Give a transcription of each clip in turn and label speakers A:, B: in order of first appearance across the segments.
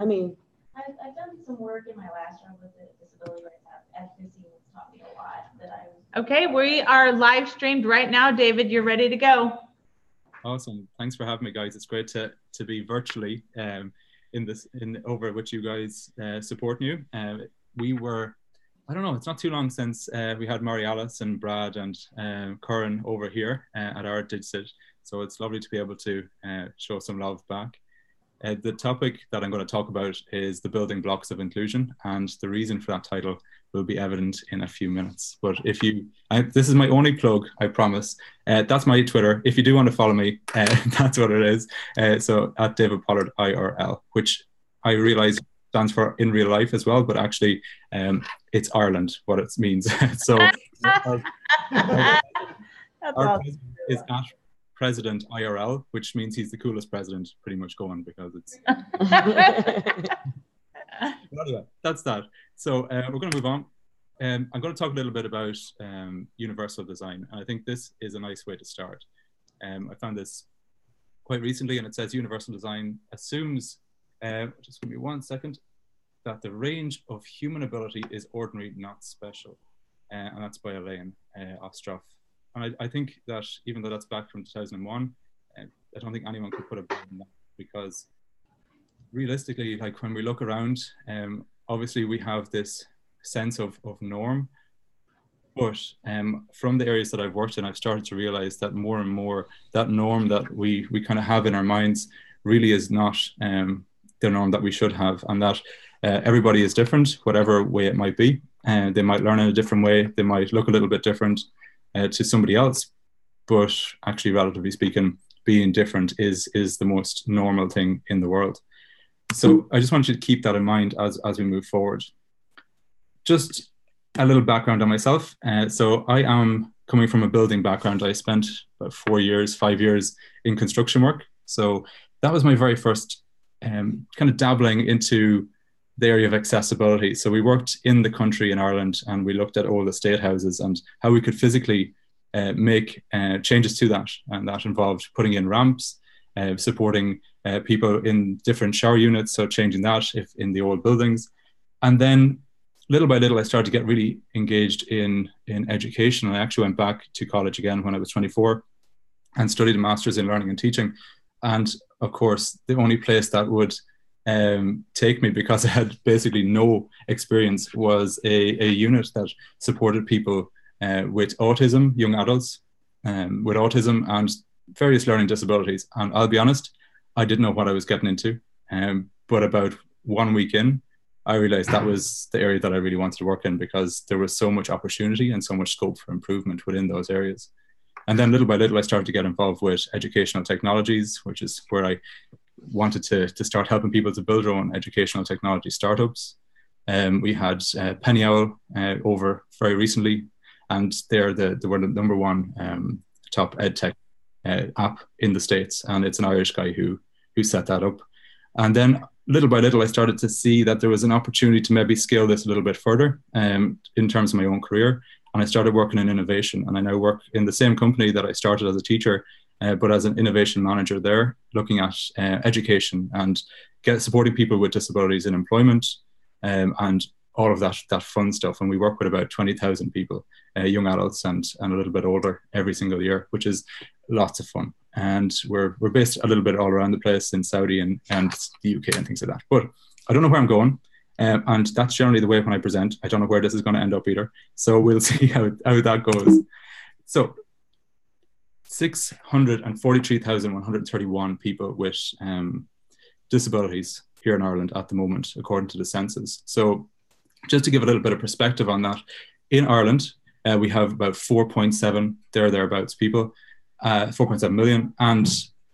A: I mean,
B: I've done some work in my last job with the disability rights advocacy, and it's taught me a lot that I was.
C: Okay, we are live streamed right now. David, you're ready to go.
D: Awesome. Thanks for having me, guys. It's great to be virtually over with you guys supporting you. We were, I don't know, it's not too long since we had Mary Alice and Brad and Curran over here at our DigCit. So it's lovely to be able to show some love back. The topic that I'm going to talk about is the building blocks of inclusion, and the reason for that title will be evident in a few minutes. But if you, this is my only plug, I promise. That's my Twitter. If you do want to follow me, that's what it is. So at David Pollard IRL, which I realize stands for in real life as well, but actually it's Ireland, what it means. So our president is at President IRL, which means he's the coolest president pretty much going, because it's anyway, that's that. So we're going to move on. I'm going to talk a little bit about universal design, and I think this is a nice way to start. I found this quite recently, and it says universal design assumes, just give me 1 second, that the range of human ability is ordinary, not special. And that's by Elaine Ostroff. And I think that even though that's back from 2001, I don't think anyone could put a button on that, because realistically, like when we look around, obviously we have this sense of norm, but from the areas that I've worked in, I've started to realize that more and more that norm that we kind of have in our minds really is not the norm that we should have, and that everybody is different, whatever way it might be. And they might learn in a different way, they might look a little bit different to somebody else, but actually, relatively speaking, being different is the most normal thing in the world. So I just want you to keep that in mind as we move forward. Just a little background on myself. So I am coming from a building background. I spent about 5 years in construction work. So that was my very first kind of dabbling into the area of accessibility. So we worked in the country in Ireland, and we looked at all the state houses and how we could physically make changes to that. And that involved putting in ramps, supporting people in different shower units, so changing that if in the old buildings. And then little by little, I started to get really engaged in education. I actually went back to college again when I was 24 and studied a master's in learning and teaching. And of course, the only place that would take me, because I had basically no experience, was a unit that supported people with autism, young adults with autism and various learning disabilities. And I'll be honest, I didn't know what I was getting into. But about 1 week in, I realized that was the area that I really wanted to work in, because there was so much opportunity and so much scope for improvement within those areas. And then little by little, I started to get involved with educational technologies, which is where I wanted to start helping people to build their own educational technology startups. We had Penny Owl over very recently, and they were the #1 top edtech app in the States, and it's an Irish guy who set that up. And then little by little, I started to see that there was an opportunity to maybe scale this a little bit further in terms of my own career. And I started working in innovation, and I now work in the same company that I started as a teacher, but as an innovation manager there, looking at education and supporting people with disabilities in employment and all of that fun stuff. And we work with about 20,000 people, young adults and a little bit older, every single year, which is lots of fun. And we're based a little bit all around the place in Saudi and the UK and things like that. But I don't know where I'm going. And that's generally the way when I present. I don't know where this is going to end up either. So we'll see how that goes. So 643,131 people with disabilities here in Ireland at the moment, according to the census. So just to give a little bit of perspective on that, in Ireland, we have about 4.7, thereabouts people, 4.7 million. And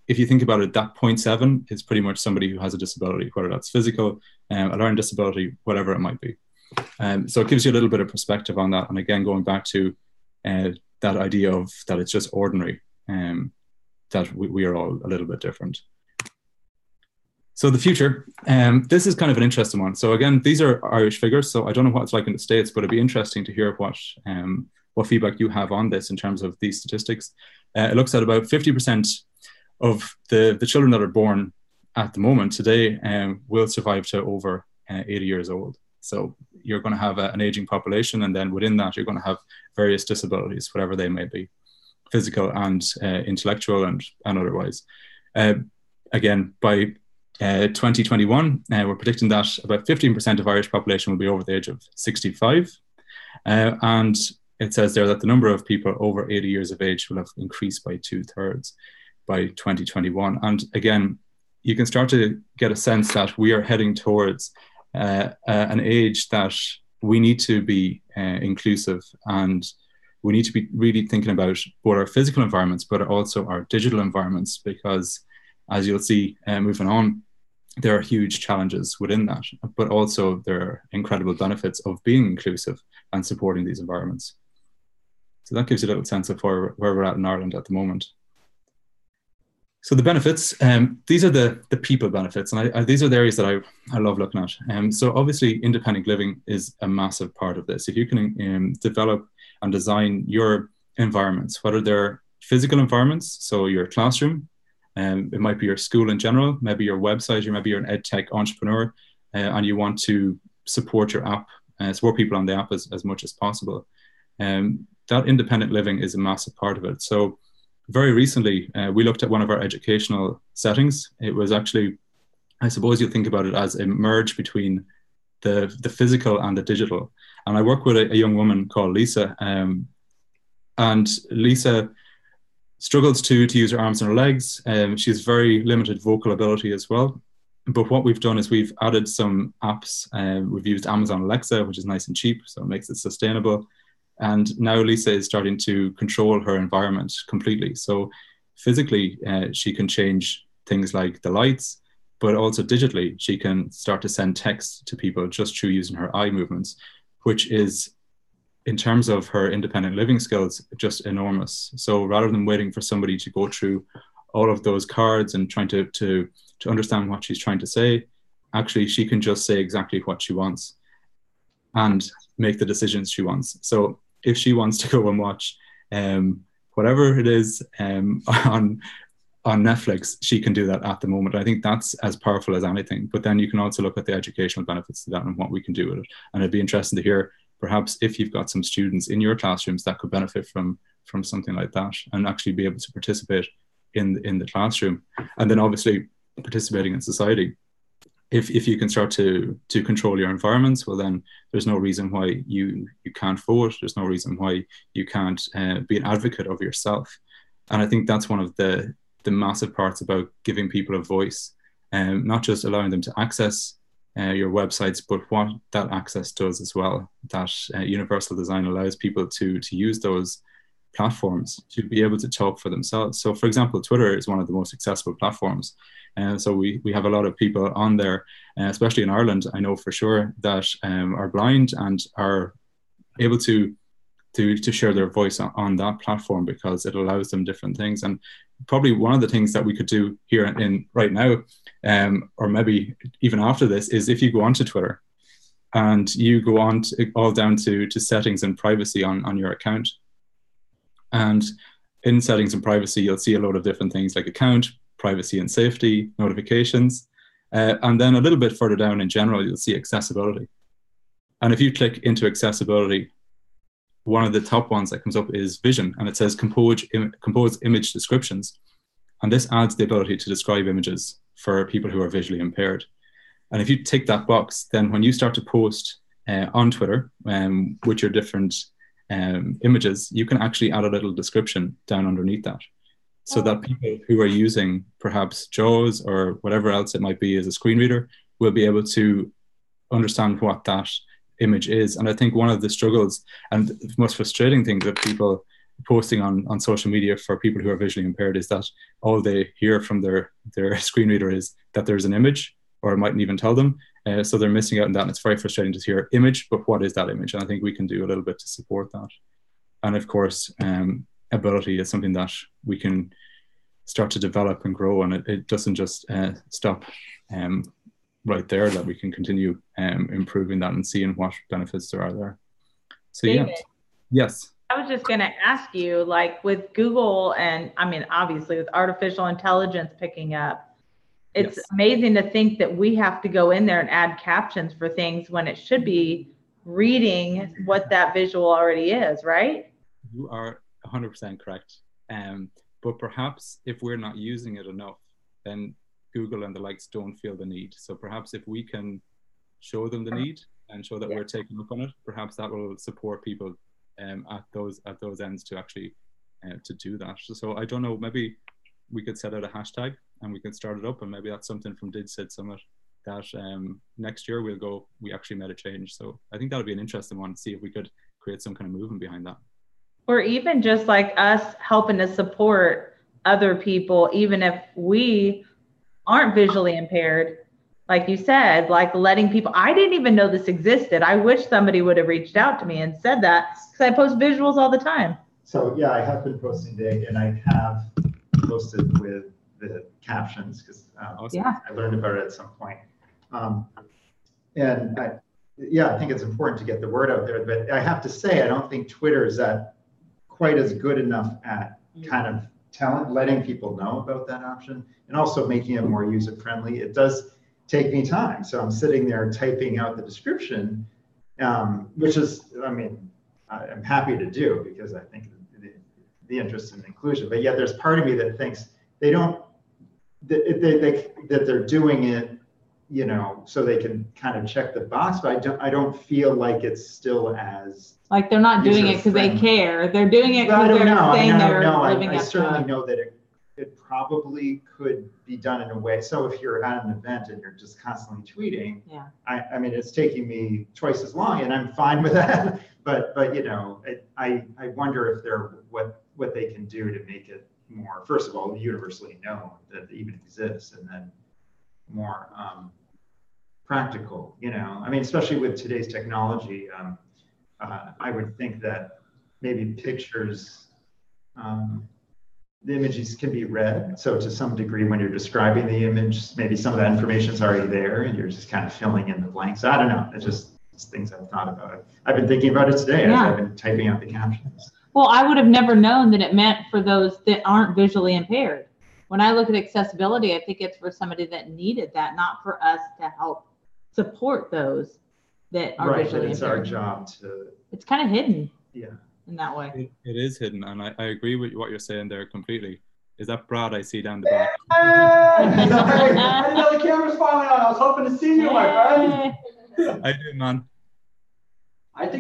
D: if you think about it, that 0.7 is pretty much somebody who has a disability, whether that's physical, a learning disability, whatever it might be. So it gives you a little bit of perspective on that. And again, going back to that idea of that it's just ordinary, that we are all a little bit different. So the future, this is kind of an interesting one. So again, these are Irish figures, so I don't know what it's like in the States, but it'd be interesting to hear what feedback you have on this in terms of these statistics. It looks at about 50% of the children that are born at the moment today will survive to over 80 years old. So you're going to have an aging population, and then within that, you're going to have various disabilities, whatever they may be, physical and intellectual and otherwise. Again, by 2021, we're predicting that about 15% of Irish population will be over the age of 65. And it says there that the number of people over 80 years of age will have increased by 2/3 by 2021. And again, you can start to get a sense that we are heading towards an age that we need to be inclusive, and we need to be really thinking about both our physical environments, but also our digital environments, because as you'll see moving on, there are huge challenges within that, but also there are incredible benefits of being inclusive and supporting these environments. So that gives you a little sense of where we're at in Ireland at the moment. So the benefits, these are the people benefits, and these are the areas that I love looking at. So obviously independent living is a massive part of this. If you can develop and design your environments, whether they're physical environments, so your classroom, it might be your school in general, maybe your website, or maybe you're an ed tech entrepreneur, and you want to support your app, support people on the app as much as possible. That independent living is a massive part of it. So very recently, we looked at one of our educational settings. It was actually, I suppose you think about it as a merge between the physical and the digital. And I work with a young woman called Lisa, and Lisa struggles to use her arms and her legs. She has very limited vocal ability as well. But what we've done is we've added some apps. We've used Amazon Alexa, which is nice and cheap, so it makes it sustainable. And now Lisa is starting to control her environment completely. So physically, she can change things like the lights, but also digitally, she can start to send text to people just through using her eye movements, which is, in terms of her independent living skills, just enormous. So rather than waiting for somebody to go through all of those cards and trying to understand what she's trying to say, actually, she can just say exactly what she wants and make the decisions she wants. So if she wants to go and watch whatever it is on Netflix, she can do that at the moment. I think that's as powerful as anything. But then you can also look at the educational benefits to that and what we can do with it. And it'd be interesting to hear, perhaps, if you've got some students in your classrooms that could benefit from something like that and actually be able to participate in the classroom. And then obviously participating in society. If you can start to control your environments, well, then there's no reason why you can't vote. There's no reason why you can't be an advocate of yourself. And I think that's one of the massive parts about giving people a voice, not just allowing them to access your websites, but what that access does as well. That universal design allows people to use those platforms to be able to talk for themselves. So for example, Twitter is one of the most accessible platforms. So we have a lot of people on there, especially in Ireland, I know for sure, that are blind and are able to share their voice on that platform because it allows them different things. And probably one of the things that we could do here in right now, or maybe even after this, is if you go onto Twitter and you go on all down to settings and privacy on your account. And in settings and privacy, you'll see a lot of different things like account, privacy and safety, notifications. And then a little bit further down in general, you'll see accessibility. And if you click into accessibility, one of the top ones that comes up is vision, and it says compose image descriptions. And this adds the ability to describe images for people who are visually impaired. And if you tick that box, then when you start to post on Twitter with your different images, you can actually add a little description down underneath that, so that people who are using perhaps JAWS or whatever else it might be as a screen reader will be able to understand what that image is. And I think one of the struggles and the most frustrating things that people posting on social media for people who are visually impaired is that all they hear from their screen reader is that there's an image, or it mightn't even tell them. So they're missing out on that. And it's very frustrating to hear image, but what is that image? And I think we can do a little bit to support that. And of course, ability is something that we can start to develop and grow. And it doesn't just stop right there, that we can continue improving that and seeing what benefits there are there. So
C: David,
D: yeah, yes.
C: I was just going to ask you, like with Google and I mean, obviously with artificial intelligence picking up, It's
D: Yes.
C: amazing to think that we have to go in there and add captions for things when it should be reading what that visual already is, right?
D: You are 100% correct. But perhaps if we're not using it enough, then Google and the likes don't feel the need. So perhaps if we can show them the need and show that we're taking up on it, perhaps that will support people at those ends to actually to do that. So I don't know, maybe we could set out a hashtag and we can start it up, and maybe that's something from DigCit Summit that next year we actually made a change. So I think that would be an interesting one to see if we could create some kind of movement behind that.
C: Or even just like us helping to support other people, even if we aren't visually impaired, like you said, like letting people, I didn't even know this existed. I wish somebody would have reached out to me and said that, because I post visuals all the time.
A: So yeah, I have been posting Dig, and I have posted with the captions because
D: Awesome.
C: Yeah.
A: I learned about it at some point. And I think it's important to get the word out there, but I have to say, I don't think Twitter is quite as good enough at kind of letting people know about that option, and also making it more user-friendly. It does take me time. So I'm sitting there typing out the description, which is, I mean, I'm happy to do because I think the interest in inclusion, but yet there's part of me that thinks that they're doing it, you know, so they can kind of check the box, but I don't feel like it's still as
C: Like they're not doing it because they
A: user-friendly.
C: care. They're doing it
A: I
C: because
A: don't
C: they're
A: know.
C: saying they're living
A: I
C: up to
A: certainly
C: it.
A: know that it probably could be done in a way. So if you're at an event and you're just constantly tweeting,
C: Yeah.
A: I mean, it's taking me twice as long, and I'm fine with that. But you know, I wonder if what they can do to make it more, first of all, universally known that it even exists, and then more practical. You know, I mean, especially with today's technology, I would think that maybe pictures. The images can be read. So to some degree, when you're describing the image, maybe some of that information is already there and you're just kind of filling in the blanks. I don't know. It's things I've thought about. I've been thinking about it today as I've been typing out the captions.
C: Well, I would have never known that it meant for those that aren't visually impaired. When I look at accessibility, I think it's for somebody that needed that, not for us to help support those that are
A: Right,
C: visually
A: but it's
C: impaired.
A: our job to,
C: It's kind of hidden
A: yeah.
C: in that way.
D: It is hidden, and I agree with what you're saying there completely. Is that Brad I see down the back?
E: I didn't know the camera's finally on. I was hoping to see you, my friend.
D: I do, man.
E: I'd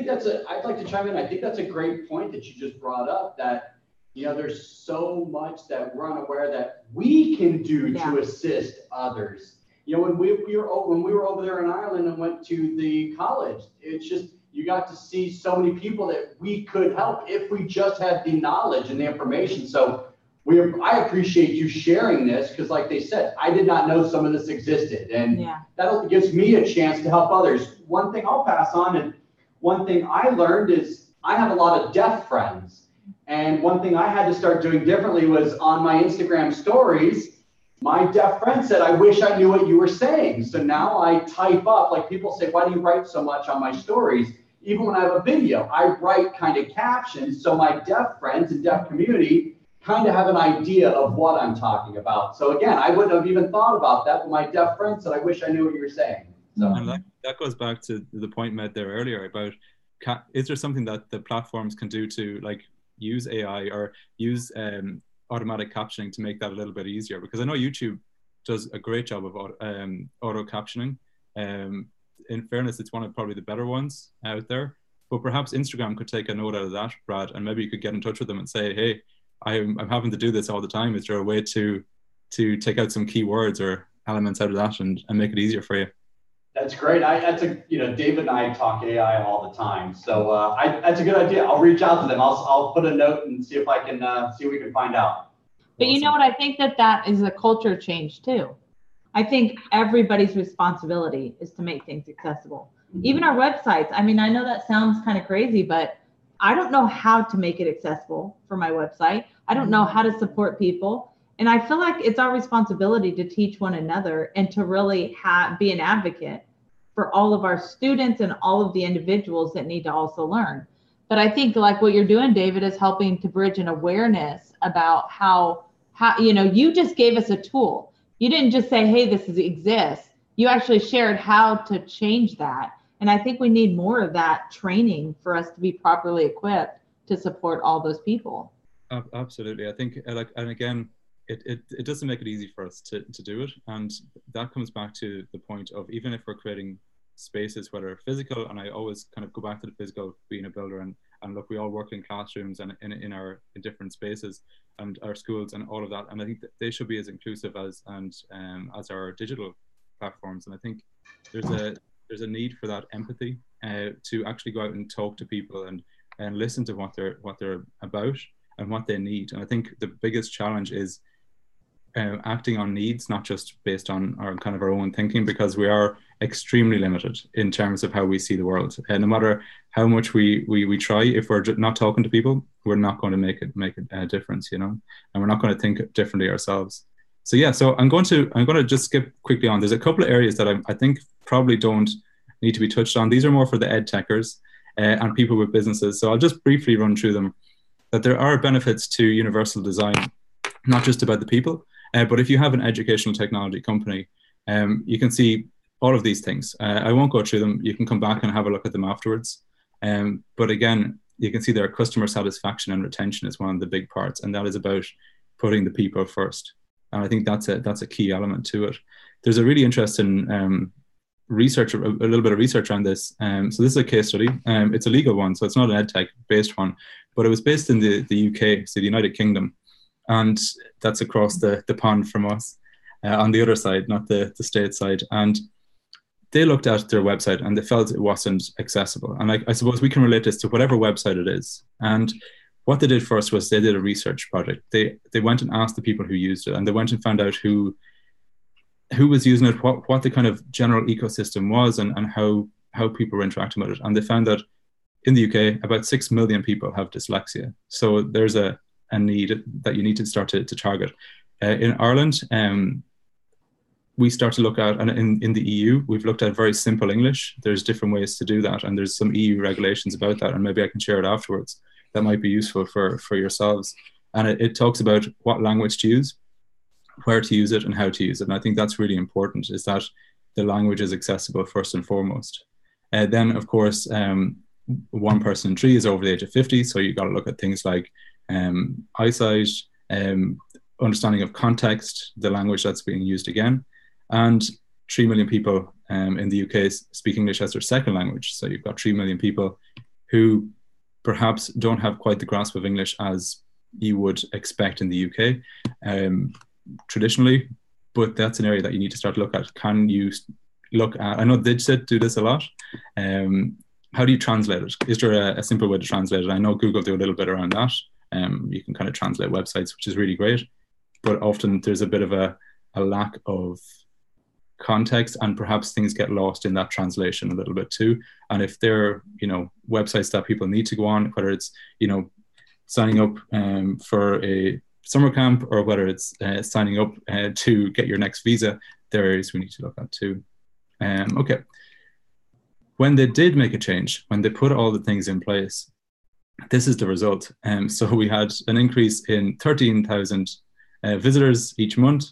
E: like to chime in. I think that's a great point that you just brought up, that, you know, there's so much that we're unaware that we can do to assist others. You know, when we were over there in Ireland and went to the college, it's just, you got to see so many people that we could help if we just had the knowledge and the information. So I appreciate you sharing this, because like they said, I did not know some of this existed, and that gives me a chance to help others. One thing I'll pass on, and one thing I learned is I have a lot of deaf friends. And one thing I had to start doing differently was on my Instagram stories, my deaf friend said, I wish I knew what you were saying. So now I type up, like people say, why do you write so much on my stories? Even when I have a video, I write kind of captions so my deaf friends and deaf community kind of have an idea of what I'm talking about. So again, I wouldn't have even thought about that, but my deaf friend said, I wish I knew what you were saying. So.
D: And that goes back to the point made there earlier about, is there something that the platforms can do to like use AI or use automatic captioning to make that a little bit easier? Because I know YouTube does a great job of auto captioning. In fairness, it's one of probably the better ones out there, but perhaps Instagram could take a note out of that, Brad, and maybe you could get in touch with them and say, hey, I'm having to do this all the time. Is there a way to take out some keywords or elements out of that and make it easier for you?
E: That's great. David and I talk AI all the time. So that's a good idea. I'll reach out to them. I'll put a note and see if I can see what we can find out.
C: But you know what? I think that is a culture change too. I think everybody's responsibility is to make things accessible. Even our websites. I mean, I know that sounds kind of crazy, but I don't know how to make it accessible for my website. I don't know how to support people. And I feel like it's our responsibility to teach one another and to really be an advocate for all of our students and all of the individuals that need to also learn. But I think like what you're doing, David, is helping to bridge an awareness about how you just gave us a tool. You didn't just say, hey, exists. You actually shared how to change that. And I think we need more of that training for us to be properly equipped to support all those people.
D: Absolutely. I think, and again, it doesn't make it easy for us to do it. And that comes back to the point of, even if we're creating spaces, whether physical, and I always kind of go back to the physical, being a builder, and look, we all work in classrooms and in different spaces and our schools and all of that. And I think that they should be as inclusive as our digital platforms. And I think there's a need for that empathy to actually go out and talk to people and listen to what they're about and what they need. And I think the biggest challenge is acting on needs, not just based on our own thinking, because we are extremely limited in terms of how we see the world. And no matter how much we try, if we're not talking to people, we're not going to make a difference, and we're not going to think differently ourselves. So yeah, so I'm going to just skip quickly on. There's a couple of areas that I think probably don't need to be touched on. These are more for the ed techers and people with businesses. So I'll just briefly run through them. That there are benefits to universal design, not just about the people, but if you have an educational technology company, you can see all of these things. I won't go through them. You can come back and have a look at them afterwards. But again, you can see their customer satisfaction and retention is one of the big parts, and that is about putting the people first. And I think that's a key element to it. There's a really interesting research, a little bit of research on this. So this is a case study. It's a legal one, so it's not an EdTech based one, but it was based in the UK, so the United Kingdom, and that's across the pond from us, on the other side, not the state side. And they looked at their website and they felt it wasn't accessible. And I suppose we can relate this to whatever website it is. And what they did first was they did a research project. They went and asked the people who used it, and they went and found out who was using it, what the kind of general ecosystem was, and how people were interacting with it. And they found that in the UK, about 6 million people have dyslexia. So there's a need that you need to start to target. In Ireland, we start to look at, and in the EU, we've looked at very simple English. There's different ways to do that, and there's some EU regulations about that, and maybe I can share it afterwards. That might be useful for yourselves. And it talks about what language to use, where to use it, and how to use it. And I think that's really important, is that the language is accessible first and foremost. Then, of course, 1 person in 3 is over the age of 50, so you've got to look at things like eyesight, understanding of context, the language that's being used again, and 3 million people in the UK speak English as their second language. So you've got 3 million people who perhaps don't have quite the grasp of English as you would expect in the UK traditionally, but that's an area that you need to start to look at. Can you look at, I know Digit do this a lot, how do you translate it? Is there a simple way to translate it? I know Google do a little bit around that. You can kind of translate websites, which is really great, but often there's a bit of a lack of context, and perhaps things get lost in that translation a little bit too. And if they're, websites that people need to go on, whether it's, signing up for a summer camp, or whether it's signing up to get your next visa, there are areas we need to look at too. Okay. When they did make a change, when they put all the things in place, this is the result. So we had an increase in 13,000 visitors each month.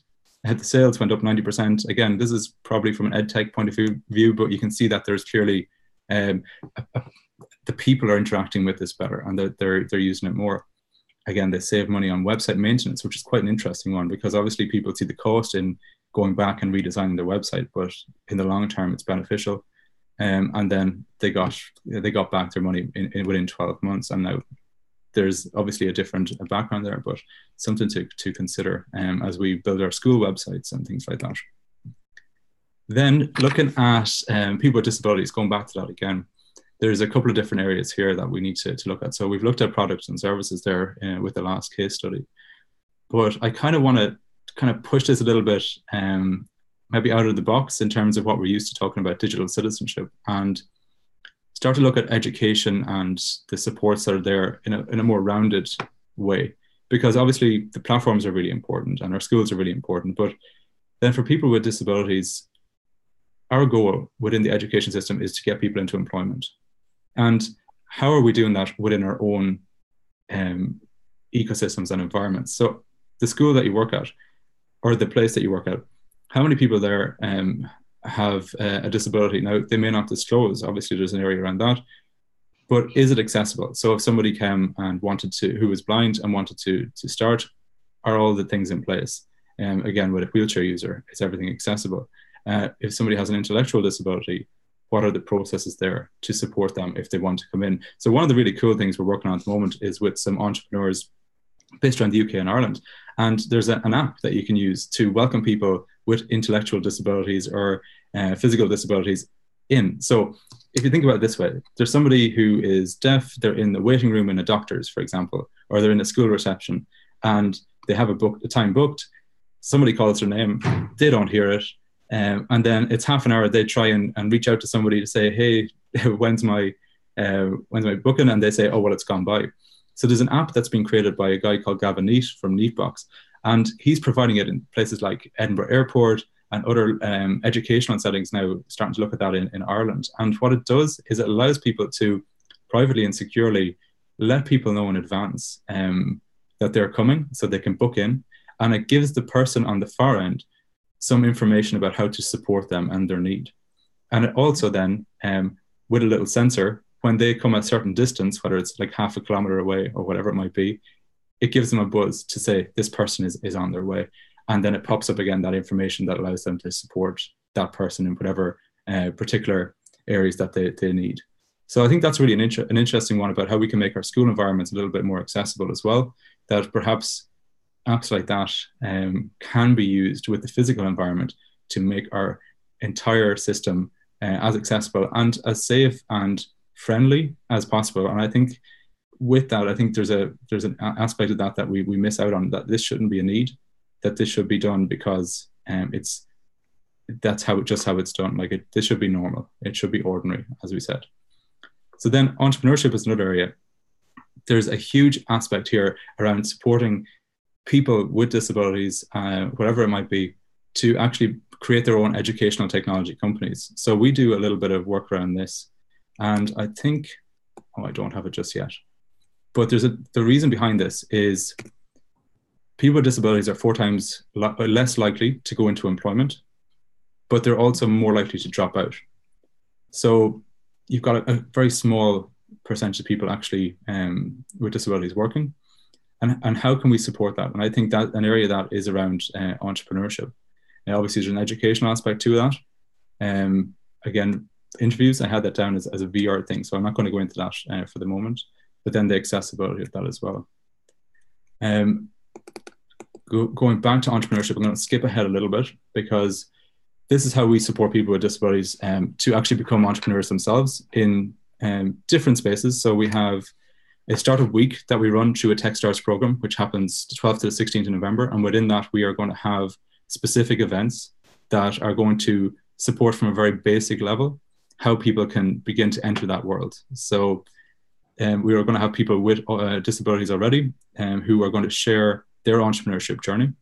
D: The sales went up 90%. Again, this is probably from an EdTech point of view, but you can see that there's clearly the people are interacting with this better, and they're using it more. Again, they save money on website maintenance, which is quite an interesting one, because obviously people see the cost in going back and redesigning their website, but in the long term, it's beneficial. And then they got back their money within 12 months, and now there's obviously a different background there, but something to consider as we build our school websites and things like that. Then looking at people with disabilities, going back to that again, there's a couple of different areas here that we need to look at. So we've looked at products and services there with the last case study, but I kind of want to push this a little bit maybe out of the box in terms of what we're used to talking about digital citizenship, and start to look at education and the supports that are there in a more rounded way. Because obviously the platforms are really important and our schools are really important, but then for people with disabilities, our goal within the education system is to get people into employment. And how are we doing that within our own ecosystems and environments? So the school that you work at, or the place that you work at, how many people there have a disability? Now, they may not disclose, obviously there's an area around that, but is it accessible? So if somebody came and who was blind and wanted to start, are all the things in place? Again, with a wheelchair user, is everything accessible? If somebody has an intellectual disability, what are the processes there to support them if they want to come in? So one of the really cool things we're working on at the moment is with some entrepreneurs based around the UK and Ireland. And there's an app that you can use to welcome people with intellectual disabilities or physical disabilities in. So if you think about it this way, there's somebody who is deaf, they're in the waiting room in a doctor's, for example, or they're in a school reception, and they have a time booked. Somebody calls their name, they don't hear it. And then it's half an hour, they try and reach out to somebody to say, hey, when's my booking? And they say, oh, well, it's gone by. So there's an app that's been created by a guy called Gavin Neat from Neatbox. And he's providing it in places like Edinburgh Airport and other educational settings now, starting to look at that in Ireland. And what it does is it allows people to privately and securely let people know in advance that they're coming so they can book in. And it gives the person on the far end some information about how to support them and their need. And it also then, with a little sensor, when they come a certain distance, whether it's like half a kilometer away or whatever it might be, it gives them a buzz to say this person is on their way. And then it pops up again, that information that allows them to support that person in whatever particular areas that they need. So I think that's really an interesting one about how we can make our school environments a little bit more accessible as well, that perhaps apps like that can be used with the physical environment to make our entire system as accessible and as safe and friendly as possible. And I think with that, I think there's an aspect of that we miss out on, that this shouldn't be a need, that this should be done because that's how it's done. Like this should be normal. It should be ordinary, as we said. So then entrepreneurship is another area. There's a huge aspect here around supporting people with disabilities, whatever it might be, to actually create their own educational technology companies. So we do a little bit of work around this. And I think, I don't have it just yet. But the reason behind this is people with disabilities are 4 times less likely to go into employment, but they're also more likely to drop out. So you've got a very small percentage of people actually with disabilities working. And how can we support that? And I think that an area that is around entrepreneurship. Obviously, there's an educational aspect to that. Again, interviews, I had that down as a VR thing, so I'm not going to go into that for the moment. But then the accessibility of that as well. Going back to entrepreneurship, I'm going to skip ahead a little bit because this is how we support people with disabilities to actually become entrepreneurs themselves in different spaces. So we have a startup week that we run through a TechStars program, which happens the 12th to the 16th of November. And within that, we are going to have specific events that are going to support from a very basic level how people can begin to enter that world. So we are going to have people with disabilities already who are going to share their entrepreneurship journey.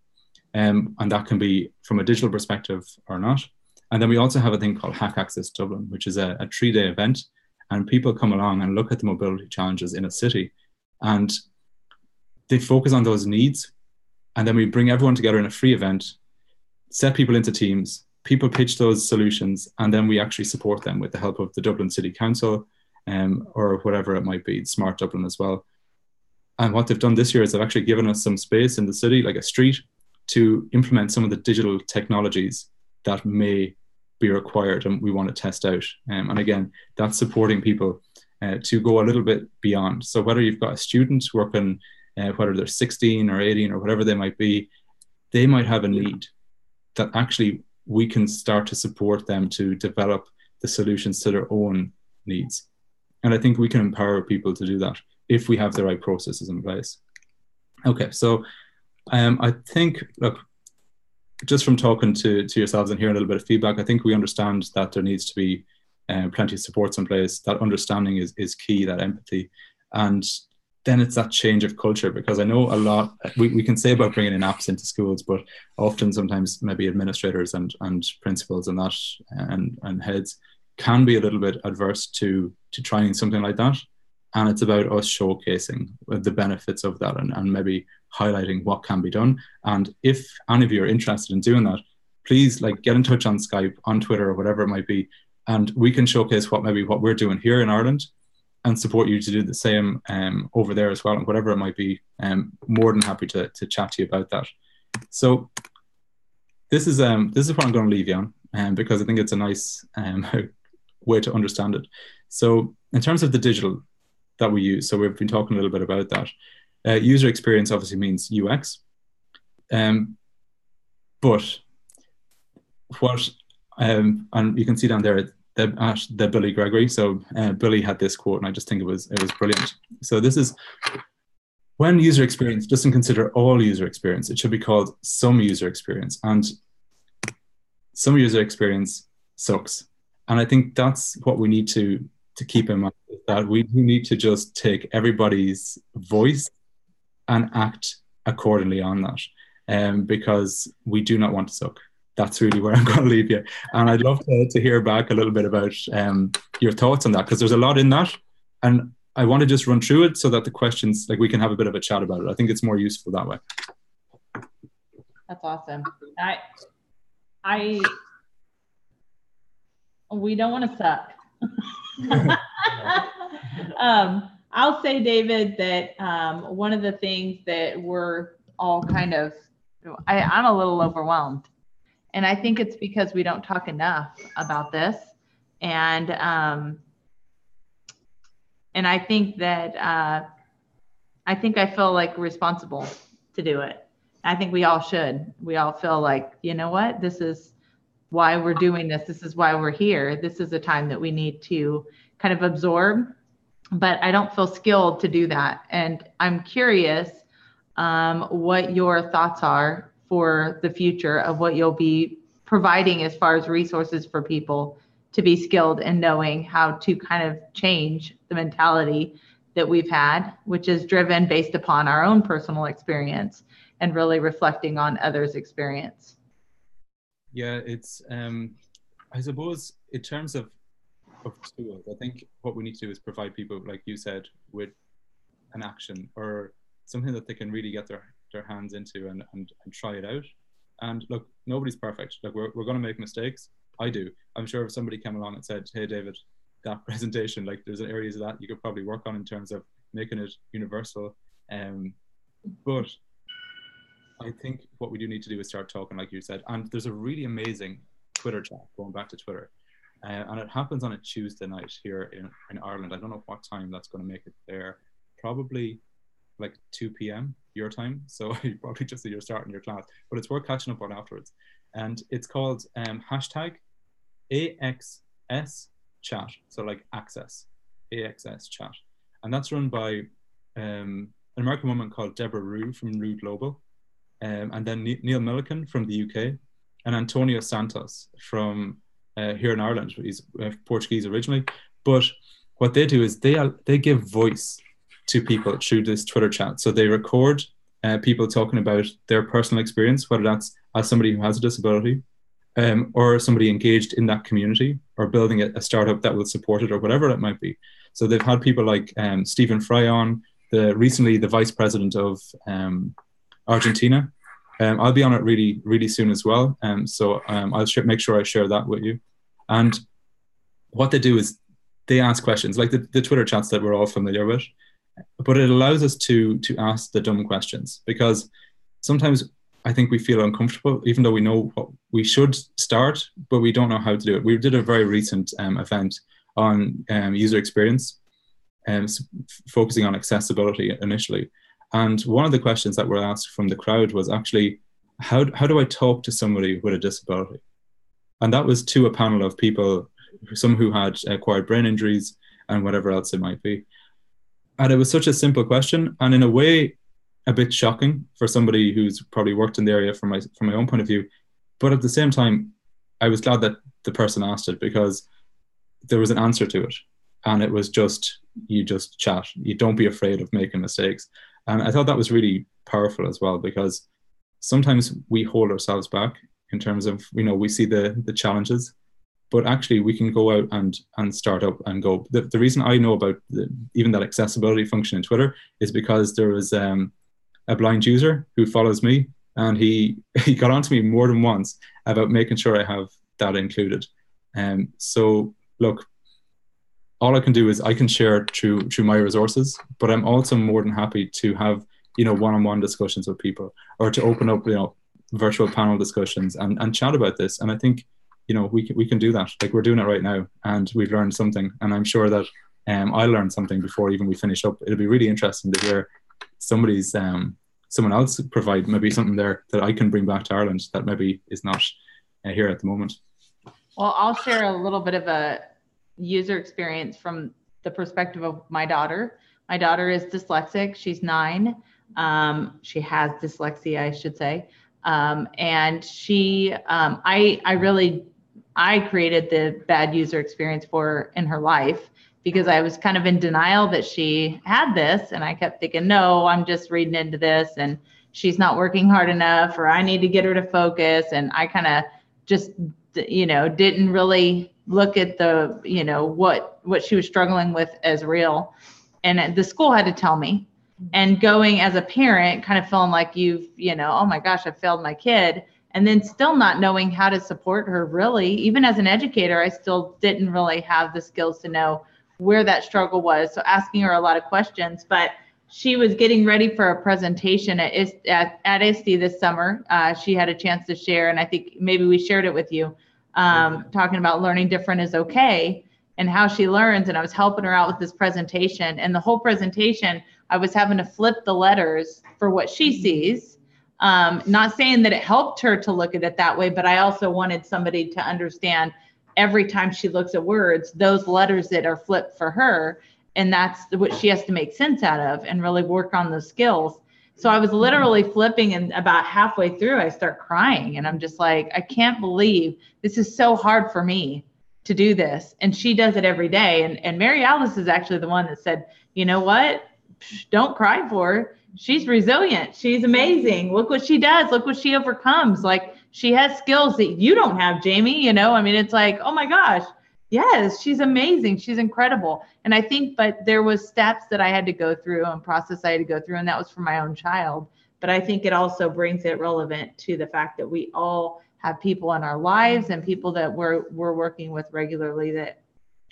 D: And that can be from a digital perspective or not. And then we also have a thing called Hack Access Dublin, which is a 3-day event. And people come along and look at the mobility challenges in a city. And they focus on those needs. And then we bring everyone together in a free event, set people into teams, people pitch those solutions, and then we actually support them with the help of the Dublin City Council or whatever it might be, Smart Dublin as well. And what they've done this year is they've actually given us some space in the city, like a street, to implement some of the digital technologies that may be required and we want to test out. And again, that's supporting people to go a little bit beyond. So whether you've got a student working, whether they're 16 or 18 or whatever they might be, they might have a need that actually we can start to support them to develop the solutions to their own needs. And I think we can empower people to do that if we have the right processes in place. Okay, so I think, look, just from talking to yourselves and hearing a little bit of feedback, I think we understand that there needs to be plenty of supports in place. That understanding is key, that empathy. And then it's that change of culture, because I know a lot, we can say about bringing in apps into schools, but often sometimes maybe administrators and principals and that and heads can be a little bit adverse to trying something like that. And it's about us showcasing the benefits of that and maybe highlighting what can be done. And if any of you are interested in doing that, please like get in touch on Skype, on Twitter, or whatever it might be, and we can showcase what we're doing here in Ireland and support you to do the same over there as well, and whatever it might be. More than happy to chat to you about that. So this is what I'm going to leave you on, because I think it's a nice way to understand it. So in terms of the digital that we use, so we've been talking a little bit about that. User experience obviously means UX, but what and you can see down there at the Billy Gregory. So Billy had this quote, and I just think it was brilliant. So this is, when user experience doesn't consider all user experience, it should be called some user experience, and some user experience sucks. And I think that's what we need to keep in mind, that we need to just take everybody's voice and act accordingly on that, because we do not want to suck. That's really where I'm going to leave you. And I'd love to hear back a little bit about your thoughts on that, because there's a lot in that. And I want to just run through it so that the questions, like, we can have a bit of a chat about it. I think it's more useful that way.
C: That's awesome. We don't want to suck. I'll say, David, that one of the things that we're all kind of, I'm a little overwhelmed. And I think it's because we don't talk enough about this. And I think that, I feel like responsible to do it. I think we all should. We all feel like, you know what, this is why we're doing this. This is why we're here. This is a time that we need to kind of absorb, but I don't feel skilled to do that. And I'm curious what your thoughts are for the future of what you'll be providing as far as resources for people to be skilled in knowing how to kind of change the mentality that we've had, which is driven based upon our own personal experience and really reflecting on others' experience.
D: Yeah, it's, I suppose in terms of tools, I think what we need to do is provide people, like you said, with an action or something that they can really get their hands into and try it out. And look, nobody's perfect. Like, we're going to make mistakes. I do. I'm sure if somebody came along and said, hey, David, that presentation, like, there's areas of that you could probably work on in terms of making it universal. But I think what we do need to do is start talking, like you said. And there's a really amazing Twitter chat, going back to Twitter. And it happens on a Tuesday night here in Ireland. I don't know what time that's going to make it there. Probably like 2 p.m. your time. So you probably just you're starting your class, but it's worth catching up on afterwards. And it's called hashtag AXS chat. So like access, AXS chat. And that's run by an American woman called Deborah Rue from Rue Global. And then Neil Milliken from the UK, and Antonio Santos from here in Ireland. He's Portuguese originally. But what they do is they give voice to people through this Twitter chat. So they record people talking about their personal experience, whether that's as somebody who has a disability, or somebody engaged in that community, or building a startup that will support it, or whatever it might be. So they've had people like Stephen Fry on, recently the vice president of Argentina. I'll be on it really, really soon as well. So I'll make sure I share that with you. And what they do is they ask questions, like the Twitter chats that we're all familiar with, but it allows us to ask the dumb questions, because sometimes I think we feel uncomfortable, even though we know what we should start, but we don't know how to do it. We did a very recent event on user experience, focusing on accessibility initially. And one of the questions that were asked from the crowd was actually, how do I talk to somebody with a disability? And that was to a panel of people, some who had acquired brain injuries and whatever else it might be. And it was such a simple question, and in a way, a bit shocking for somebody who's probably worked in the area from my own point of view. But at the same time, I was glad that the person asked it, because there was an answer to it. And it was you just chat. You don't be afraid of making mistakes. And I thought that was really powerful as well, because sometimes we hold ourselves back in terms of, we see the challenges, but actually we can go out and start up and go. The reason I know about even that accessibility function in Twitter is because there was a blind user who follows me, and he got on to me more than once about making sure I have data included. So look, all I can do is I can share through my resources, but I'm also more than happy to have, you know, one-on-one discussions with people, or to open up, you know, virtual panel discussions and chat about this. And I think, you know, we can do that. Like, we're doing it right now, and we've learned something. And I'm sure that I learned something before even we finish up. It'll be really interesting to hear someone else provide maybe something there that I can bring back to Ireland that maybe is not here at the moment.
C: Well, I'll share a little bit of a user experience from the perspective of my daughter. My daughter is dyslexic. She's 9. She has dyslexia, I should say. And she, I created the bad user experience for her in her life, because I was kind of in denial that she had this. And I kept thinking, no, I'm just reading into this, and she's not working hard enough, or I need to get her to focus. And I kind of just, you know, didn't really look at the, you know, what she was struggling with as real. And the school had to tell me. And going as a parent, kind of feeling like you know, oh my gosh, I failed my kid. And then still not knowing how to support her, really. Even as an educator, I still didn't really have the skills to know where that struggle was. So asking her a lot of questions. But she was getting ready for a presentation at ISTE this summer. She had a chance to share, and I think maybe we shared it with you, talking about learning different is okay and how she learns. And I was helping her out with this presentation. And the whole presentation, I was having to flip the letters for what she sees. Not saying that it helped her to look at it that way, but I also wanted somebody to understand every time she looks at words, those letters that are flipped for her. And that's what she has to make sense out of and really work on those skills. So I was literally flipping, and about halfway through, I start crying. And I'm just like, I can't believe this is so hard for me to do this. And she does it every day. And Mary Alice is actually the one that said, you know what? Don't cry for her. She's resilient. She's amazing. Look what she does. Look what she overcomes. Like, she has skills that you don't have, Jamie. You know, I mean, it's like, oh my gosh. Yes, she's amazing. She's incredible. And I think, but there was steps that I had to go through and process I had to go through, and that was for my own child. But I think it also brings it relevant to the fact that we all have people in our lives and people that we're working with regularly that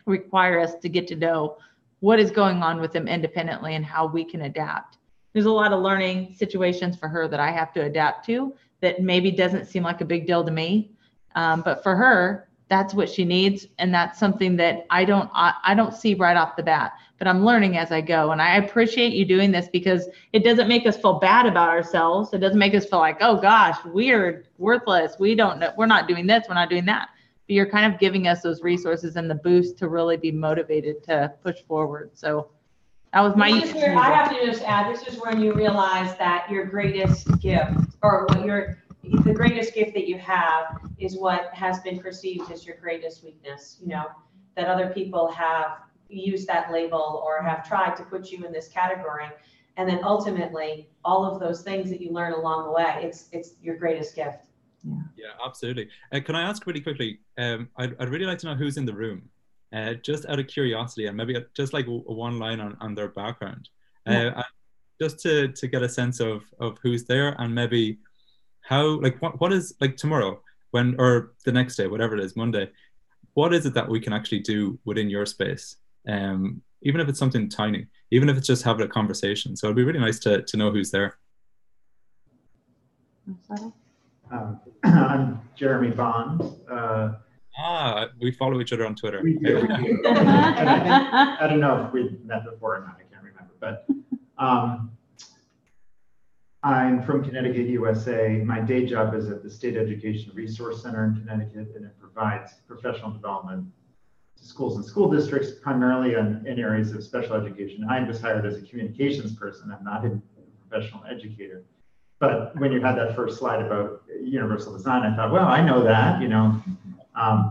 C: require us to get to know what is going on with them independently and how we can adapt. There's a lot of learning situations for her that I have to adapt to that maybe doesn't seem like a big deal to me. But for her, that's what she needs. And that's something that I don't see right off the bat, but I'm learning as I go. And I appreciate you doing this, because it doesn't make us feel bad about ourselves. It doesn't make us feel like, oh gosh, we're worthless. We don't know. We're not doing this. We're not doing that. But you're kind of giving us those resources and the boost to really be motivated to push forward. So that was my.
F: I have to just add, this is when you realize that your greatest gift, or the greatest gift that you have, is what has been perceived as your greatest weakness. You know, that other people have used that label or have tried to put you in this category, and then ultimately all of those things that you learn along the way, it's your greatest gift.
D: Yeah, absolutely. Can I ask really quickly? I'd really like to know who's in the room. Just out of curiosity, and maybe just like one line on their background, just to get a sense of who's there, and maybe how, like, what is, like, tomorrow, or the next day, whatever it is, Monday, what is it that we can actually do within your space? Even if it's something tiny, even if it's just having a conversation. So it'd be really nice to know who's there.
A: I'm Jeremy Bond.
D: We follow each other on Twitter.
A: We do. And I don't know if we've met before or not, I can't remember, but I'm from Connecticut, USA. My day job is at the State Education Resource Center in Connecticut, and it provides professional development to schools and school districts, primarily in areas of special education. I was hired as a communications person. I'm not a professional educator. But when you had that first slide about universal design, I thought, well, I know that, you know.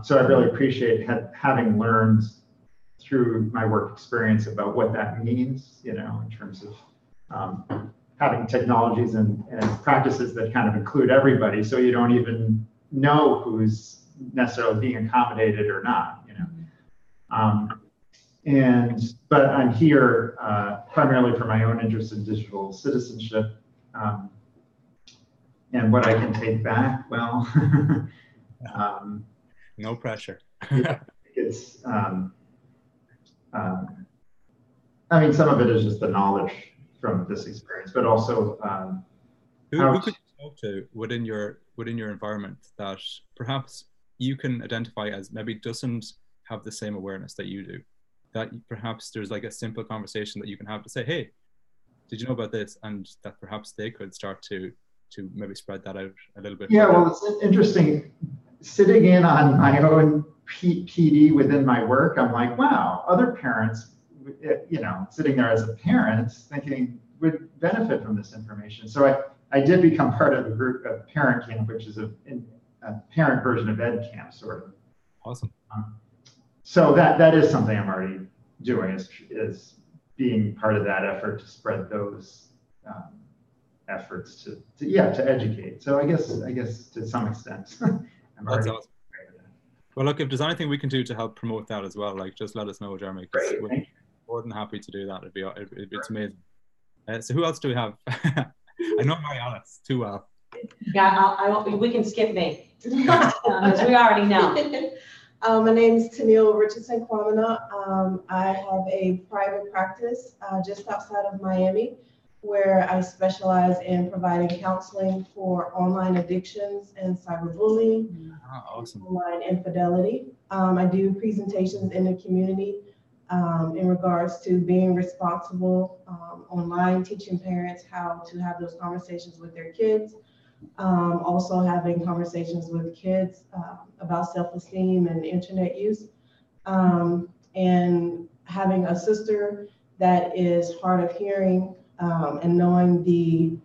A: So I really appreciate having learned through my work experience about what that means, you know, in terms of having technologies and practices that kind of include everybody, so you don't even know who's necessarily being accommodated or not, you know. But I'm here primarily for my own interest in digital citizenship. And what I can take back, well,
D: No pressure.
A: it's, I mean, some of it is just the knowledge from this experience, but also
D: Who could you talk to within your environment that perhaps you can identify as maybe doesn't have the same awareness that you do? That perhaps there's like a simple conversation that you can have to say, hey, did you know about this? And that perhaps they could start to maybe spread that out a little bit.
A: Yeah, well, it's interesting. Sitting in on my own PD within my work, I'm like, wow, other parents, you know, sitting there as a parent thinking would benefit from this information. So I did become part of the group of Parent Camp, which is a parent version of Ed Camp, sort of.
D: Awesome.
A: So that is something I'm already doing, is being part of that effort to spread those efforts to educate. So I guess to some extent, I'm
D: That's
A: already.
D: awesome. Well, look, if there's anything we can do to help promote that as well, like just let us know, Jeremy.
A: Great,
D: We're
A: thank you.
D: more than happy to do that. It's amazing. So who else do we have? I know Mary Alice too well.
F: Yeah, we can skip me, as we already know.
G: My name is Tennille Richardson Kwamina. I have a private practice just outside of Miami, where I specialize in providing counseling for online addictions and cyberbullying,
D: Awesome.
G: online infidelity. I do presentations in the community in regards to being responsible online, teaching parents how to have those conversations with their kids. Also having conversations with kids about self-esteem and internet use, and having a sister that is hard of hearing, and knowing the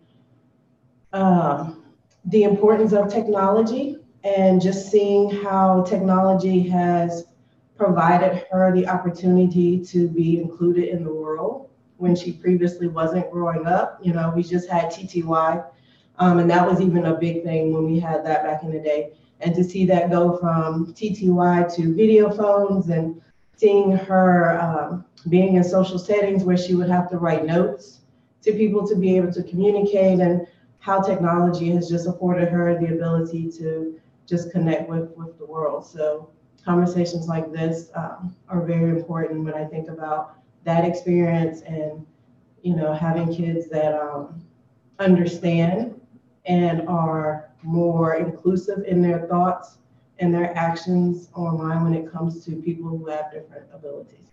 G: importance of technology, and just seeing how technology has provided her the opportunity to be included in the world when she previously wasn't growing up. You know, we just had TTY. And that was even a big thing when we had that back in the day. And to see that go from TTY to video phones, and seeing her being in social settings where she would have to write notes to people to be able to communicate, and how technology has just afforded her the ability to just connect with the world. So conversations like this are very important when I think about that experience, and, you know, having kids that understand and are more inclusive in their thoughts and their actions online when it comes to people who have different abilities.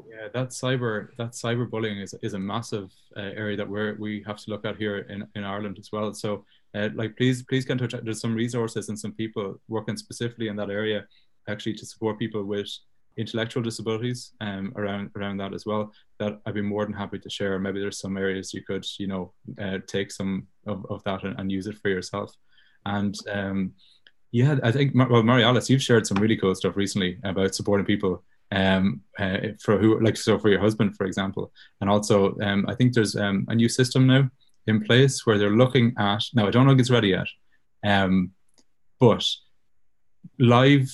D: Yeah, that cyberbullying is a massive area that we have to look at here in Ireland as well. So like please get in touch. There's some resources and some people working specifically in that area, actually, to support people with intellectual disabilities around that as well, that I'd be more than happy to share. Maybe there's some areas you could, you know, take some of that and use it for yourself. And yeah, I think, well, Mary Alice, you've shared some really cool stuff recently about supporting people for your husband, for example. And also I think there's a new system now in place where they're looking at, now I don't know if it's ready yet, but live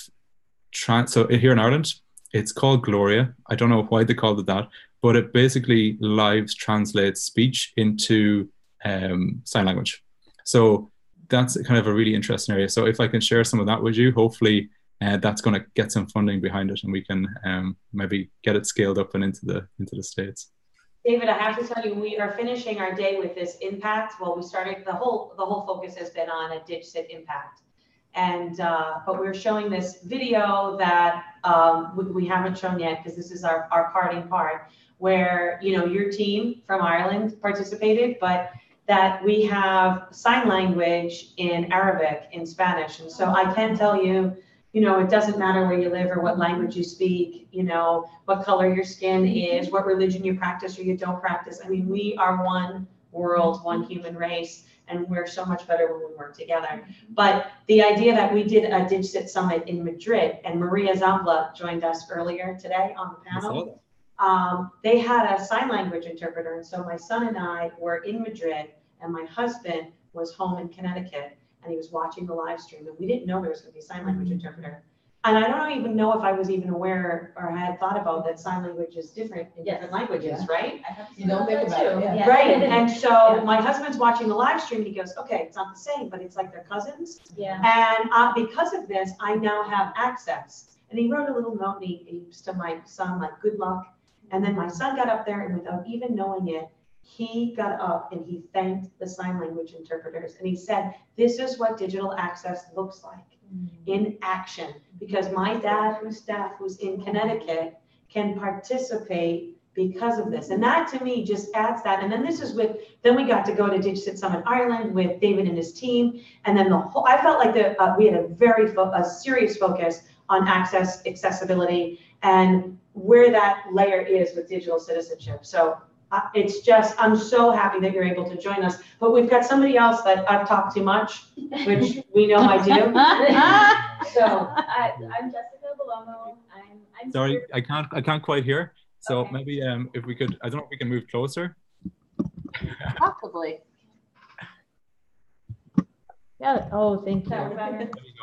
D: so here in Ireland, it's called Gloria. I don't know why they called it that, but it basically live translates speech into sign language. So that's kind of a really interesting area. So if I can share some of that with you, hopefully that's going to get some funding behind it, and we can maybe get it scaled up and into the States.
F: David, I have to tell you, we are finishing our day with this impact. Well, we started, the whole focus has been on a DigCit impact. And, but we're showing this video that we haven't shown yet, because this is our parting part, where, you know, your team from Ireland participated, but that we have sign language in Arabic, in Spanish. And so I can tell you, you know, it doesn't matter where you live or what language you speak, you know, what color your skin is, what religion you practice or you don't practice. I mean, we are one world, one human race, and we're so much better when we work together. But the idea that we did a DigCit Summit in Madrid, and Maria Zambla joined us earlier today on the panel. They had a sign language interpreter. And so my son and I were in Madrid, and my husband was home in Connecticut, and he was watching the live stream, and we didn't know there was going to be a sign language interpreter. And I don't even know if I was even aware or I had thought about that sign language is different in different languages, right?
B: I have to
G: You don't
B: think
G: think about it,
B: too.
G: yeah.
F: Right, and so
B: Yeah.
F: my husband's watching the live stream and he goes, okay, it's not the same, but it's like they're cousins.
B: Yeah.
F: And because of this, I now have access. And he wrote a little note to my son, like, good luck. And then my son got up there and without even knowing it, he got up and he thanked the sign language interpreters. And he said, this is what digital access looks like in action. Because my dad, who's in Connecticut, can participate because of this. And that to me just adds that. And then then we got to go to DigCit Summit Ireland with David and his team. And then I felt like we had a serious focus on accessibility, and where that layer is with digital citizenship. So I'm so happy that you're able to join us. But we've got somebody else that I've talked too much, which we know I do. So
B: I'm Jessica Belomo. I'm
D: Sorry,
B: here-
D: I can't quite hear. So
B: Okay.
D: maybe if we could, I don't know if we can move closer.
C: Possibly. Yeah. Oh, thank
B: Is that
C: you.
B: better?
D: There you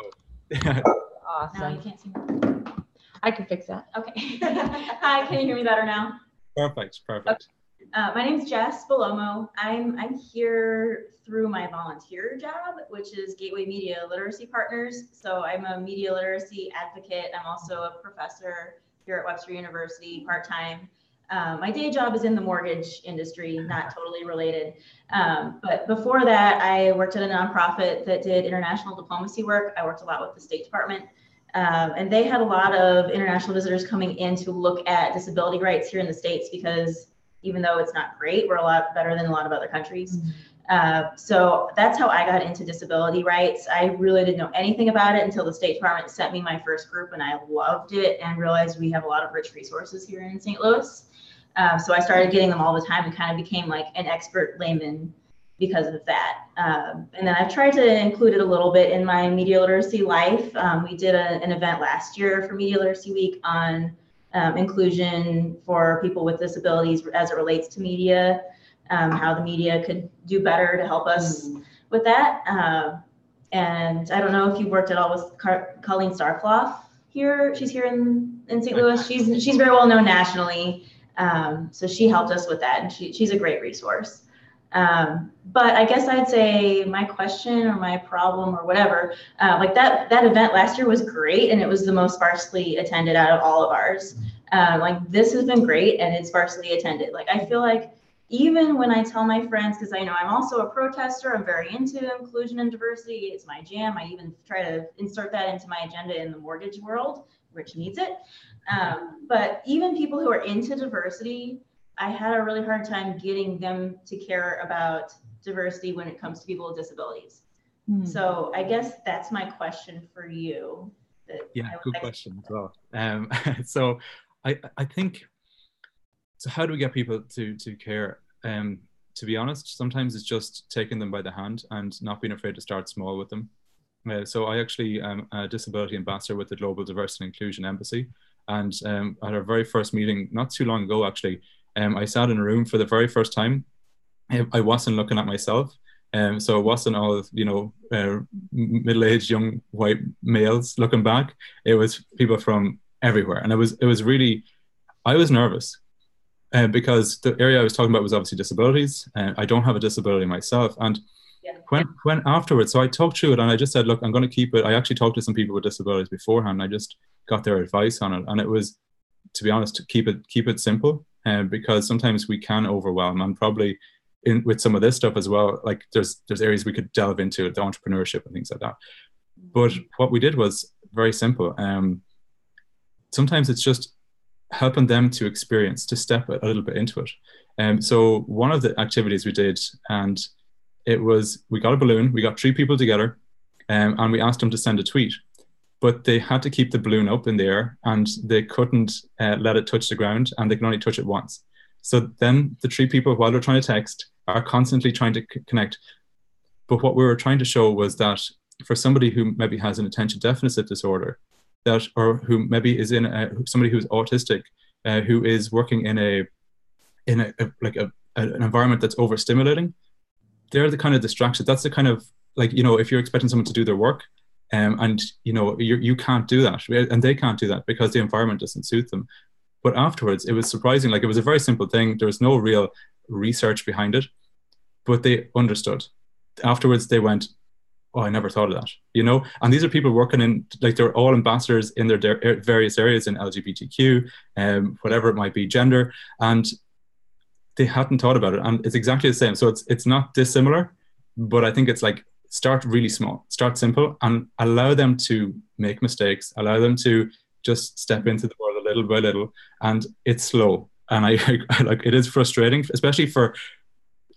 D: go.
B: No, you
C: Awesome.
B: can't see me.
C: I can fix that.
B: Okay. Hi, can you hear me better now?
D: Perfect, perfect.
B: My name's Jess Belomo. I'm here through my volunteer job, which is Gateway Media Literacy Partners. So I'm a media literacy advocate. I'm also a professor here at Webster University part-time. My day job is in the mortgage industry, not totally related. But before that, I worked at a nonprofit that did international diplomacy work. I worked a lot with the State Department. And they had a lot of international visitors coming in to look at disability rights here in the States, because even though it's not great, we're a lot better than a lot of other countries. So that's how I got into disability rights. I really didn't know anything about it until the State Department sent me my first group, and I loved it and realized we have a lot of rich resources here in St. Louis. So I started getting them all the time and kind of became like an expert layman because of that. And then I've tried to include it a little bit in my media literacy life. We did an event last year for Media Literacy Week on inclusion for people with disabilities as it relates to media, how the media could do better to help us with that. And I don't know if you've worked at all with Colleen Starclough here. She's here in St. Louis. She's very well known nationally. So she helped us with that, and she's a great resource. But I guess I'd say my question or my problem or whatever, like that event last year was great, and it was the most sparsely attended out of all of ours. Like this has been great, and it's sparsely attended. Like I feel like even when I tell my friends, because I know I'm also a protester, I'm very into inclusion and diversity. It's my jam. I even try to insert that into my agenda in the mortgage world, which needs it. But even people who are into diversity, I had a really hard time getting them to care about diversity when it comes to people with disabilities. So I guess that's my question for you.
D: Yeah, good question as well. So I think, so how do we get people to care? To be honest, sometimes it's just taking them by the hand and not being afraid to start small with them. So I actually am a disability ambassador with the Global Diversity and Inclusion Embassy. And at our very first meeting, not too long ago actually, I sat in a room for the very first time. I wasn't looking at myself. So it wasn't all, middle-aged young white males looking back. It was people from everywhere. And it was really, I was nervous because the area I was talking about was obviously disabilities. I don't have a disability myself. And when afterwards, so I talked through it and I just said, look, I'm going to keep it. I actually talked to some people with disabilities beforehand. I just got their advice on it. And it was, to be honest, to keep it simple. Because sometimes we can overwhelm, and probably with some of this stuff as well, like there's areas we could delve into, the entrepreneurship and things like that. But what we did was very simple. Sometimes it's just helping them to experience, to step a little bit into it. So one of the activities we did, and it was, we got a balloon, we got 3 people together, and we asked them to send a tweet. But they had to keep the balloon up in the air, and they couldn't let it touch the ground, and they can only touch it once. So then the 3 people, while they're trying to text, are constantly trying to connect. But what we were trying to show was that for somebody who maybe has an attention deficit disorder, or who maybe is somebody who's autistic, who is working in an environment that's overstimulating, they're the kind of distraction. That's the kind of, like, if you're expecting someone to do their work, And you can't do that, and they can't do that because the environment doesn't suit them. But afterwards, it was surprising. Like, it was a very simple thing. There was no real research behind it, but they understood. Afterwards, they went, "Oh, I never thought of that," And these are people working in, like, they're all ambassadors in their various areas in LGBTQ, whatever it might be, gender, and they hadn't thought about it. And it's exactly the same. So it's not dissimilar, but I think it's like, start really small, start simple, and allow them to make mistakes, allow them to just step into the world a little by little. And it's slow. And I like, it is frustrating, especially for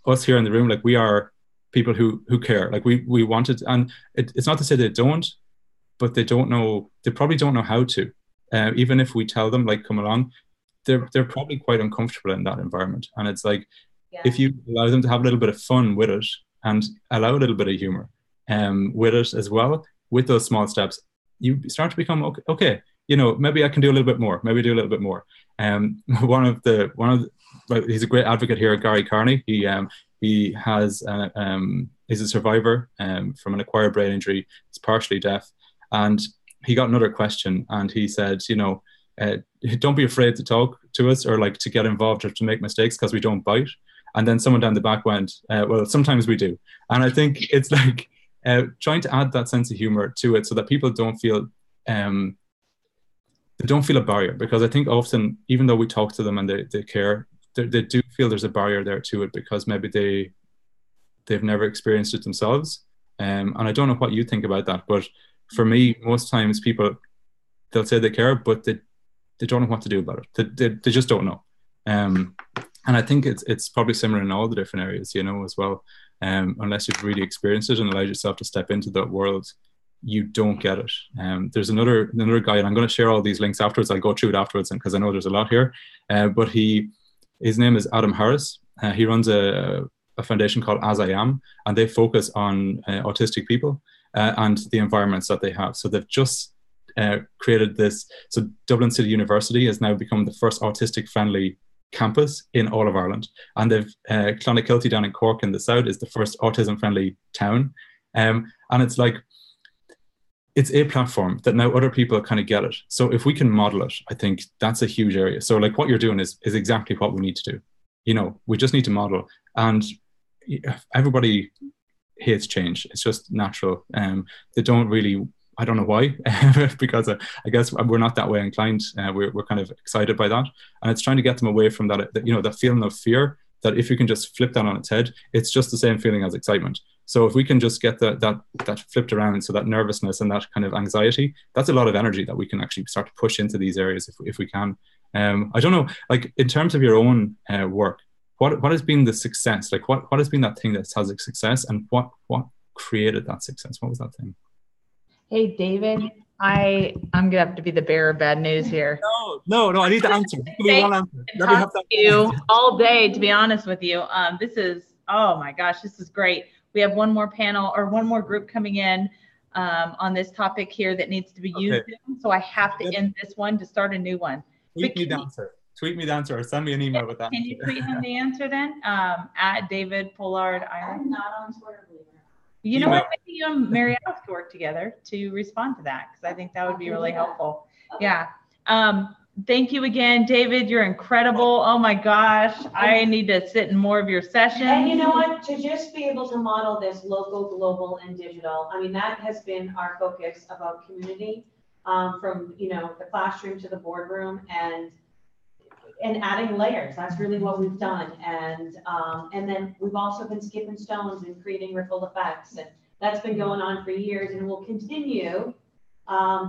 D: us here in the room. Like, we are people who care. Like, we want it. And it's not to say they don't, but they probably don't know how to. Even if we tell them, like, come along, they're probably quite uncomfortable in that environment. And it's like, if you allow them to have a little bit of fun with it and allow a little bit of humor with it as well, with those small steps, you start to become okay. Maybe I can do a little bit more. Maybe do a little bit more. He's a great advocate here, Gary Carney. He has he's a survivor from an acquired brain injury. He's partially deaf, and he got another question, and he said, don't be afraid to talk to us, or like to get involved or to make mistakes, because we don't bite. And then someone down the back went, well, sometimes we do. And I think it's like trying to add that sense of humor to it, so that people don't feel they don't feel a barrier. Because I think often, even though we talk to them and they care, they do feel there's a barrier there to it, because maybe they've never experienced it themselves. And I don't know what you think about that, but for me, most times people, they'll say they care, but they don't know what to do about it. They just don't know. And I think it's probably similar in all the different areas, as well. Unless you've really experienced it and allowed yourself to step into that world, you don't get it. There's another guy, and I'm going to share all these links afterwards. I'll go through it afterwards, because I know there's a lot here. But his name is Adam Harris. He runs a foundation called As I Am, and they focus on autistic people and the environments that they have. So they've just created this. So Dublin City University has now become the first autistic-friendly campus in all of Ireland. And they've Clonakilty down in Cork in the south is the first autism-friendly town. And it's like, it's a platform that now other people kind of get it. So if we can model it, I think that's a huge area. So like, what you're doing is exactly what we need to do. We just need to model. And everybody hates change. It's just natural. They don't really, I don't know why, because I guess we're not that way inclined. We're kind of excited by that. And it's trying to get them away from that feeling of fear, that if you can just flip that on its head, it's just the same feeling as excitement. So if we can just get that flipped around, so that nervousness and that kind of anxiety, that's a lot of energy that we can actually start to push into these areas if we can. I don't know, like, in terms of your own work, what has been the success? Like, what has been that thing that has a success, and what created that success? What was that thing?
C: Hey, David, I'm going to have to be the bearer of bad news here.
D: No, I need the answer.
C: Talk to you all day, to be honest with you. This is, oh my gosh, this is great. We have one more panel, or one more group coming in on this topic here that needs to be used. So I have to end this one to start a new one.
D: Tweet me the answer, or send me an email with that.
C: Can you tweet him the answer then? At David Pollard Iron.
B: I'm not on Twitter, believe it or not.
C: You know what? Maybe you and Mary Alice could work together to respond to that, because I think that would be really helpful. Yeah. Thank you again, David. You're incredible. Oh my gosh. I need to sit in more of your sessions.
F: And you know what? To just be able to model this local, global, and digital, I mean, that has been our focus about community, from, the classroom to the boardroom, and adding layers. That's really what we've done. And then we've also been skipping stones and creating ripple effects. And that's been going on for years, and will continue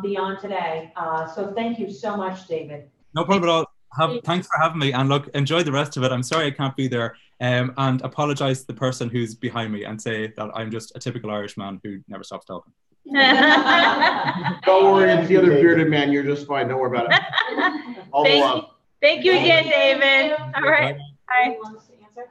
F: beyond today. So thank you so much, David.
D: No problem at all. Thanks for having me, and look, enjoy the rest of it. I'm sorry I can't be there, and apologize to the person who's behind me, and say that I'm just a typical Irishman who never stops talking.
H: Don't worry, it's the other bearded man. You're just fine. Don't worry about it. All the love.
C: Thank you again, David. All right. Bye.
F: Who wants to answer?